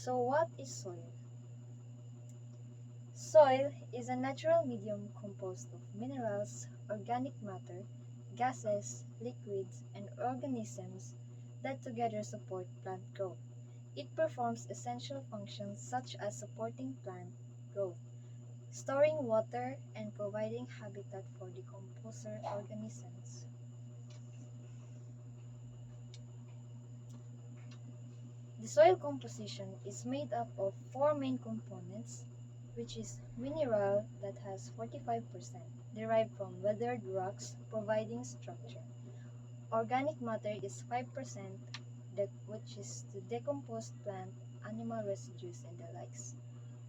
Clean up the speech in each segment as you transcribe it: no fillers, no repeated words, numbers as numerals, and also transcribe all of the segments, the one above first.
So what is soil? Soil is a natural medium composed of minerals, organic matter, gases, liquids, and organisms that together support plant growth. It performs essential functions such as supporting plant growth, storing water, and providing habitat for decomposer organisms. The soil composition is made up of four main components, which is mineral that has 45%, derived from weathered rocks providing structure. Organic matter is 5%, which is the decomposed plant, animal residues, and the likes.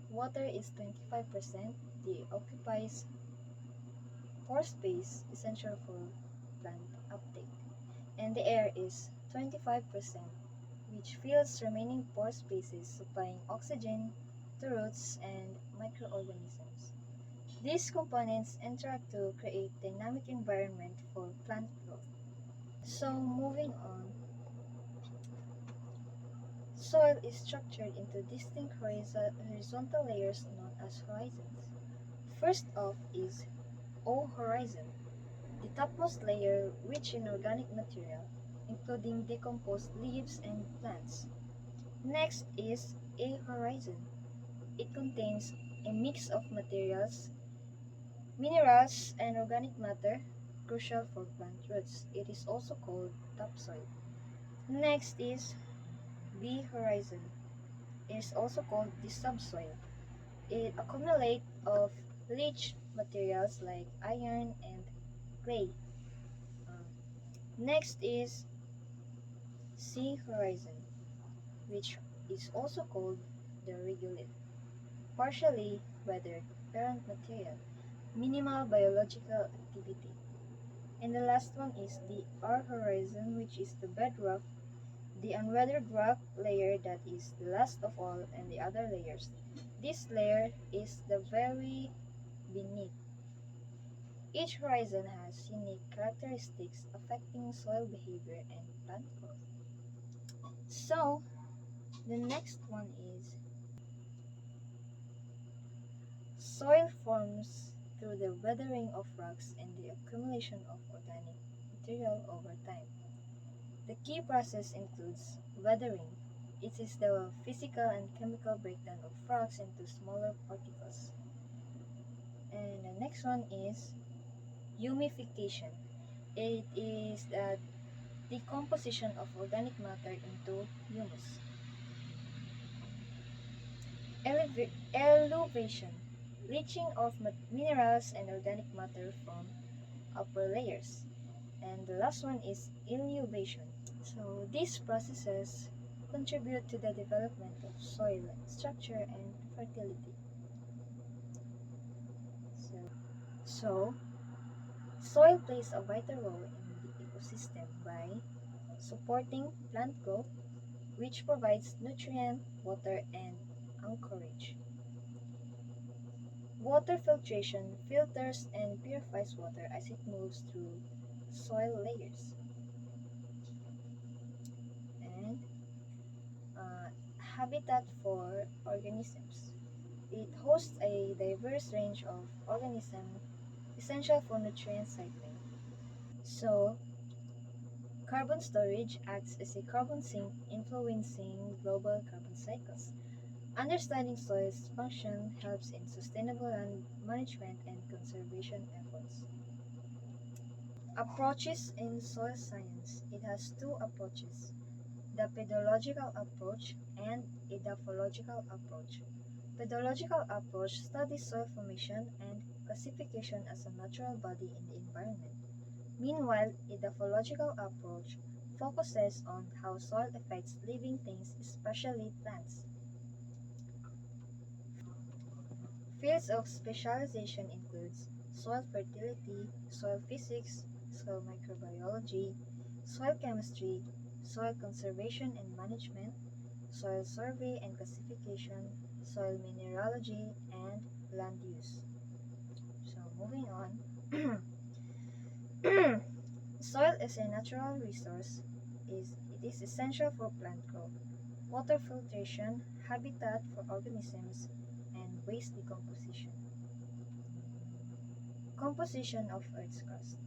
Water is 25%, the occupies pore space essential for plant uptake. And the air is 25%, which fills remaining pore spaces supplying oxygen to roots and microorganisms. These components interact to create dynamic environment for plant growth. So moving on, soil is structured into distinct horizontal layers known as horizons. First off is O horizon, the topmost layer rich in organic material, including decomposed leaves and plants. Next is A horizon. It contains a mix of materials, minerals, and organic matter crucial for plant roots. It is also called topsoil. Next is B horizon. It is also called the subsoil. It accumulates of leach materials like iron and clay. Uh, Next is C horizon, which is also called the regolith, partially weathered parent material, minimal biological activity. And the last one is the R horizon, which is the bedrock, the unweathered rock layer that is the last of all and the other layers. This layer is the very beneath. Each horizon has unique characteristics affecting soil behavior and plant growth. So, the next one is soil forms through the weathering of rocks and the accumulation of organic material over time. The key process includes weathering. It is the physical and chemical breakdown of rocks into smaller particles. And the next one is humification. It is the decomposition of organic matter into humus. Elevation. Leaching of minerals and organic matter from upper layers. And the last one is elevation. So these processes contribute to the development of soil structure and fertility. So soil plays a vital role in the ecosystem by supporting plant growth, which provides nutrient, water, and anchorage. Water filtration filters and purifies water as it moves through soil layers. And uh, habitat for organisms. It hosts a diverse range of organisms essential for nutrient cycling. So, carbon storage acts as a carbon sink influencing global carbon cycles. Understanding soil's function helps in sustainable land management and conservation efforts. Approaches in soil science. It has two approaches, the pedological approach and edaphological approach. Pedological approach studies soil formation and classification as a natural body in the environment. Meanwhile, edaphological approach focuses on how soil affects living things, especially plants. Fields of specialization includes soil fertility, soil physics, soil microbiology, soil chemistry, soil conservation and management, soil survey and classification, soil mineralogy, and land use. So moving on, soil as a natural resource it is essential for plant growth, water filtration, habitat for organisms, and waste decomposition. Composition of Earth's crust,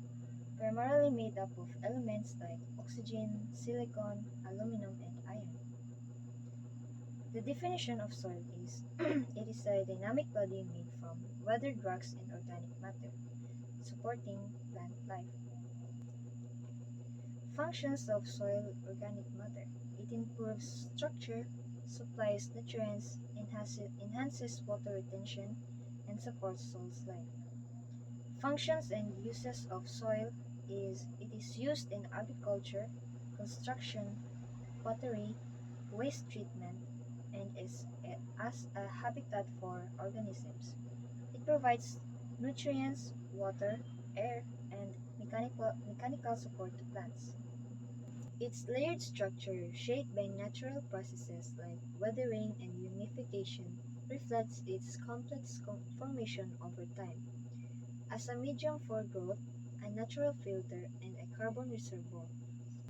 primarily made up of elements like oxygen, silicon, aluminum, and iron. The definition of soil is it is a dynamic body made from weathered rocks and organic matter, supporting plant life. Functions of soil organic matter. It improves structure, supplies nutrients, enhances water retention, and supports soil's life. Functions and uses of soil is it is used in agriculture, construction, pottery, waste treatment, and as a habitat for organisms. It provides nutrients, water, air, and mechanical support to plants. Its layered structure, shaped by natural processes like weathering and humidification, reflects its complex formation over time. As a medium for growth, a natural filter, and a carbon reservoir,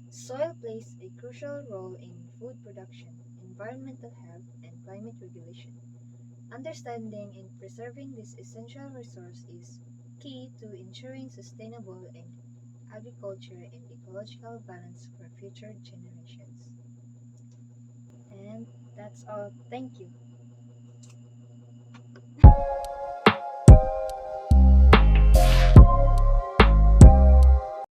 soil plays a crucial role in food production, environmental health, and climate regulation. Understanding and preserving this essential resource is key to ensuring sustainable and agriculture and ecological balance for future generations. And that's all. Thank you.